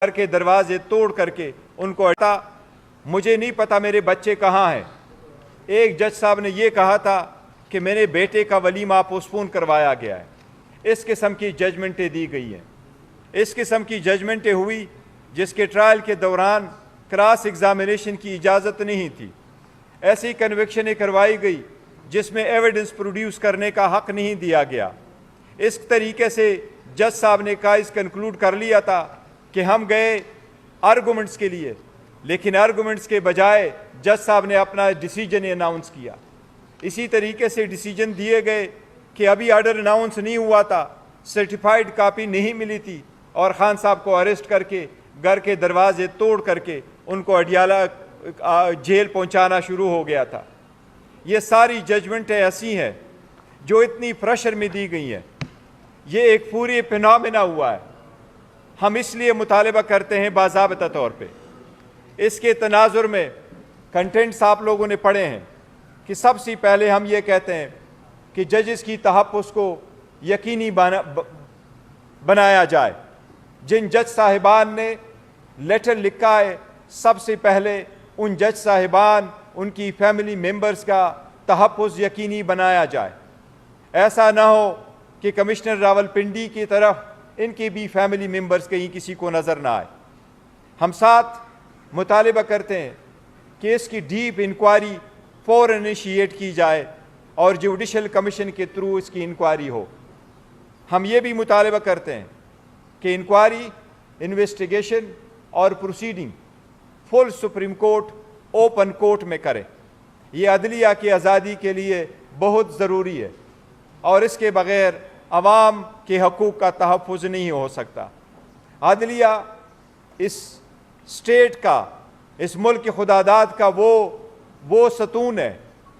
گھر کے دروازے توڑ کر کے ان کو ہٹا. مجھے نہیں پتا میرے بچے کہاں ہیں. ایک جج صاحب نے یہ کہا تھا کہ میرے بیٹے کا ولیمہ پوسٹپون کروایا گیا ہے. اس قسم کی ججمنٹیں دی گئی ہیں. اس قسم کی ججمنٹیں ہوئی جس کے ٹرائل کے دوران کراس ایگزامینیشن کی اجازت نہیں تھی. ایسی کنوکشنیں کروائی گئی جس میں ایویڈنس پروڈیوس کرنے کا حق نہیں دیا گیا. اس طریقے سے جج صاحب نے کیس کنکلوڈ کر لیا تھا کہ ہم گئے آرگومنٹس کے لیے، لیکن آرگومنٹس کے بجائے جج صاحب نے اپنا ڈیسیجن اناؤنس کیا. اسی طریقے سے ڈیسیجن دیے گئے کہ ابھی آرڈر اناؤنس نہیں ہوا تھا، سرٹیفائیڈ کاپی نہیں ملی تھی، اور خان صاحب کو اریسٹ کر کے گھر کے دروازے توڑ کر کے ان کو اڈیالہ جیل پہنچانا شروع ہو گیا تھا. یہ ساری ججمنٹیں ایسی ہیں جو اتنی پریشر میں دی گئی ہیں. یہ ایک پوری فینامنا ہوا ہے. ہم اس لیے مطالبہ کرتے ہیں باضابطہ طور پہ. اس کے تناظر میں کنٹینٹس آپ لوگوں نے پڑھے ہیں کہ سب سے پہلے ہم یہ کہتے ہیں کہ ججز کی تحفظ کو یقینی بنایا جائے. جن جج صاحبان نے لیٹر لکھا ہے، سب سے پہلے ان جج صاحبان، ان کی فیملی ممبرز کا تحفظ یقینی بنایا جائے. ایسا نہ ہو کہ کمشنر راولپنڈی کی طرف ان کی بھی فیملی ممبرز کہیں کسی کو نظر نہ آئے. ہم ساتھ مطالبہ کرتے ہیں کہ اس کی ڈیپ انکوائری فوراً انیشیٹ کی جائے اور جوڈیشل کمیشن کے تھرو اس کی انکوائری ہو. ہم یہ بھی مطالبہ کرتے ہیں کہ انکوائری، انویسٹیگیشن اور پروسیڈنگ فل سپریم کورٹ اوپن کورٹ میں کرے. یہ عدلیہ کی آزادی کے لیے بہت ضروری ہے، اور اس کے بغیر عوام کے حقوق کا تحفظ نہیں ہو سکتا. عدلیہ اس اسٹیٹ کا، اس ملک کی خداداد کا وہ ستون ہے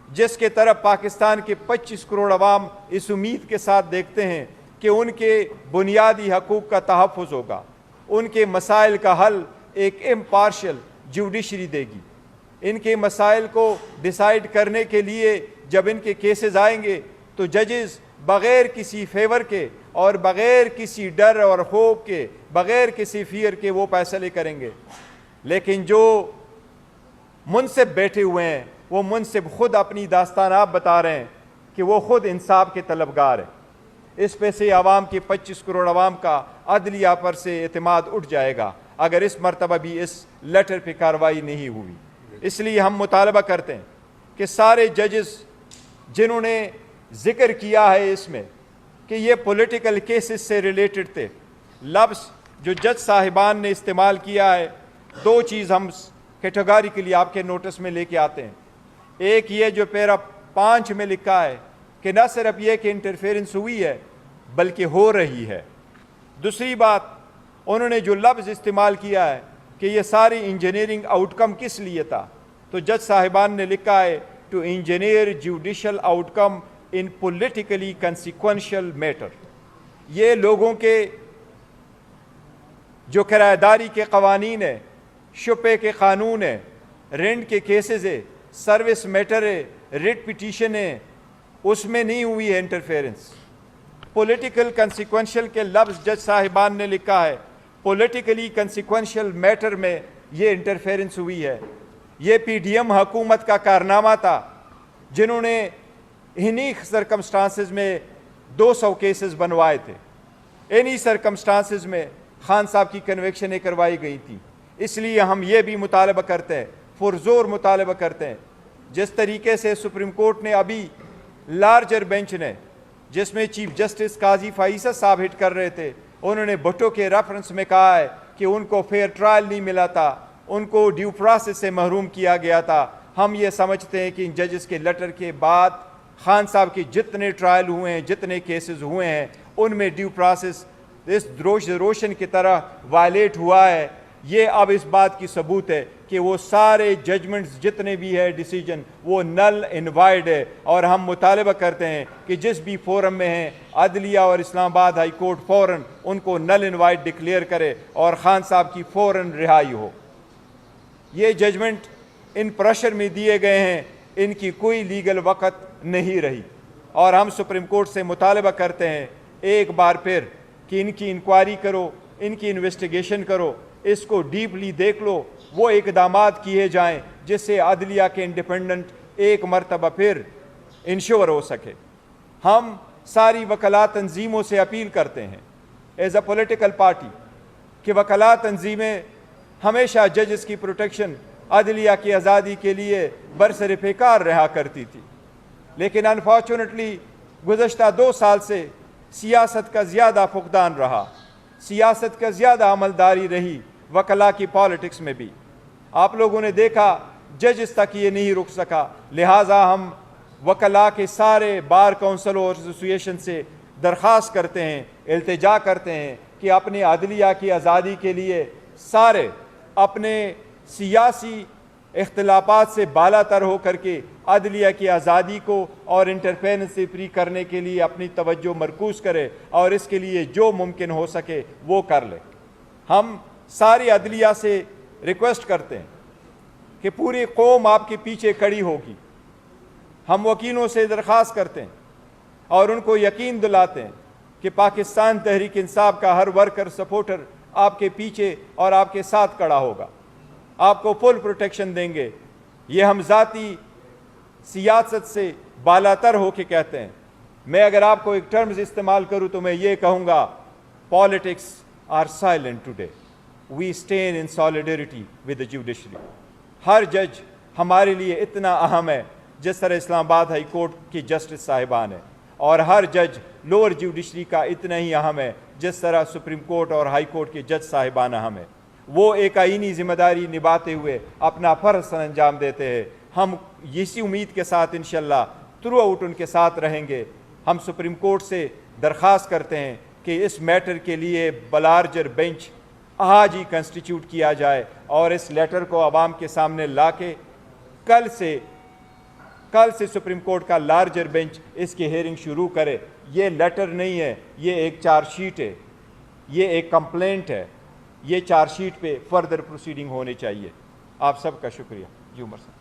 جس کے طرف پاکستان کے 25 کروڑ عوام اس امید کے ساتھ دیکھتے ہیں کہ ان کے بنیادی حقوق کا تحفظ ہوگا. ان کے مسائل کا حل ایک امپارشل جوڈیشری دے گی. ان کے مسائل کو ڈیسائیڈ کرنے کے لیے جب ان کے کیسز آئیں گے تو ججز بغیر کسی فیور کے اور بغیر کسی ڈر اور خوف کے، بغیر کسی فیئر کے وہ فیصلے کریں گے. لیکن جو منصف بیٹھے ہوئے ہیں، وہ منصف خود اپنی داستان آپ بتا رہے ہیں کہ وہ خود انصاف کے طلبگار ہیں. اس پہ سے عوام کے 25 کروڑ عوام کا عدلیہ پر سے اعتماد اٹھ جائے گا اگر اس مرتبہ بھی اس لیٹر پہ کارروائی نہیں ہوئی. اس لیے ہم مطالبہ کرتے ہیں کہ سارے ججز جنہوں نے ذکر کیا ہے اس میں کہ یہ پولیٹیکل کیسز سے ریلیٹڈ تھے، لفظ جو جج صاحبان نے استعمال کیا ہے، دو چیز ہم کیٹیگوریکلی آپ کے نوٹس میں لے کے آتے ہیں. ایک یہ جو پیرا 5 میں لکھا ہے کہ نہ صرف یہ کہ انٹرفیرنس ہوئی ہے بلکہ ہو رہی ہے. دوسری بات، انہوں نے جو لفظ استعمال کیا ہے کہ یہ ساری انجینئرنگ آؤٹ کم کس لیے تھا، تو جج صاحبان نے لکھا ہے to engineer judicial outcome in politically consequential matter. یہ لوگوں کے جو کرایہ داری کے قوانین ہیں، شپے کے قانون ہیں، رینٹ کے کیسز ہے، سروس میٹر ہے، ریٹ پٹیشن ہے، اس میں نہیں ہوئی ہے انٹرفیرنس. پولیٹیکل کنسیکوینشل کے لفظ جج صاحبان نے لکھا ہے، پولیٹیکلی کنسیکوینشل میٹر میں یہ انٹرفیرنس ہوئی ہے. یہ پی ڈی ایم حکومت کا کارنامہ تھا جنہوں نے انہی سرکمسٹانسز میں 200 کیسز بنوائے تھے. انہی سرکمسٹانسز میں خان صاحب کی کنوکشنیں کروائی گئی تھیں. اس لیے ہم یہ بھی مطالبہ کرتے ہیں، پرزور مطالبہ کرتے ہیں، جس طریقے سے سپریم کورٹ نے ابھی لارجر بینچ نے، جس میں چیف جسٹس قاضی فائصہ صاحب ہٹ کر رہے تھے، انہوں نے بھٹو کے ریفرنس میں کہا ہے کہ ان کو فیئر ٹرائل نہیں ملا تھا، ان کو ڈیو پروسیس سے محروم کیا گیا تھا. ہم یہ سمجھتے ہیں کہ ان ججز کے لیٹر کے بعد خان صاحب کے جتنے ٹرائل ہوئے ہیں، جتنے کیسز ہوئے ہیں، ان میں ڈیو پروسیس اس روشن کی طرح وائلیٹ ہوا ہے. یہ اب اس بات کی ثبوت ہے کہ وہ سارے ججمنٹس جتنے بھی ہے ڈیسیجن وہ نل اینڈ وائڈ ہے. اور ہم مطالبہ کرتے ہیں کہ جس بھی فورم میں ہیں عدلیہ اور اسلام آباد ہائی کورٹ فوراً ان کو نل اینڈ وائڈ ڈکلیئر کرے اور خان صاحب کی فوراً رہائی ہو. یہ ججمنٹ ان پریشر میں دیے گئے ہیں، ان کی کوئی لیگل وقت نہیں رہی، اور ہم سپریم کورٹ سے مطالبہ کرتے ہیں ایک بار پھر کہ ان کی انکوائری کرو، ان کی انویسٹیگیشن کرو. اس کو ڈیپلی دیکھ لو، وہ اقدامات کیے جائیں جس سے عدلیہ کے انڈیپینڈنٹ ایک مرتبہ پھر انشور ہو سکے۔ ہم ساری وکلاء تنظیموں سے اپیل کرتے ہیں ایز اے پولیٹیکل پارٹی کہ وکلاء تنظیمیں ہمیشہ ججز کی پروٹیکشن، عدلیہ کی آزادی کے لیے برسر پیکار رہا کرتی تھی، لیکن انفارچونیٹلی گزشتہ 2 سال سے سیاست کا زیادہ فقدان رہا، سیاست کا زیادہ عملداری رہی وکلاء کی پالیٹکس میں بھی۔ آپ لوگوں نے دیکھا ججز تک یہ نہیں رک سکا، لہٰذا ہم وکلاء کے سارے بار کونسل اور ایسوسیشن سے درخواست کرتے ہیں، التجا کرتے ہیں کہ اپنی عدلیہ کی آزادی کے لیے سارے اپنے سیاسی اختلافات سے بالا تر ہو کر کے عدلیہ کی آزادی کو اور انٹرفیرنس سے فری کرنے کے لیے اپنی توجہ مرکوز کرے اور اس کے لیے جو ممکن ہو سکے وہ کر لے۔ ہم ساری عدلیہ سے ریکویسٹ کرتے ہیں کہ پوری قوم آپ کے پیچھے کھڑی ہوگی۔ ہم وکیلوں سے درخواست کرتے ہیں اور ان کو یقین دلاتے ہیں کہ پاکستان تحریک انصاف کا ہر ورکر سپورٹر آپ کے پیچھے اور آپ کے ساتھ کھڑا ہوگا، آپ کو فل پروٹیکشن دیں گے۔ یہ ہم ذاتی سیاست سے بالا تر ہو کے کہتے ہیں۔ میں اگر آپ کو ایک ٹرمز استعمال کروں تو میں یہ کہوں گا، politics are silent today, we stand in solidarity with the judiciary. ہر جج ہمارے لیے اتنا اہم ہے جس طرح اسلام آباد ہائی کورٹ کی جسٹس صاحبان ہیں، اور ہر جج لوور جوڈیشری کا اتنا ہی اہم ہے جس طرح سپریم کورٹ اور ہائی کورٹ کے جج صاحبان اہم ہیں۔ وہ ایک آئینی ذمہ داری نبھاتے ہوئے اپنا فرض انجام دیتے ہیں۔ ہم اسی امید کے ساتھ انشاءاللہ تھرو آؤٹ ان کے ساتھ رہیں گے۔ ہم سپریم کورٹ سے درخواست کرتے ہیں کہ اس میٹر کے لیے بلارجر بینچ آج ہی کنسٹیٹیوٹ کیا جائے اور اس لیٹر کو عوام کے سامنے لا کے کل سے سپریم کورٹ کا لارجر بینچ اس کی ہیئرنگ شروع کرے۔ یہ لیٹر نہیں ہے، یہ ایک چارج شیٹ ہے، یہ ایک کمپلینٹ ہے، یہ چارج شیٹ پہ فردر پروسیڈنگ ہونی چاہیے۔ آپ سب کا شکریہ۔ جی عمر صاحب۔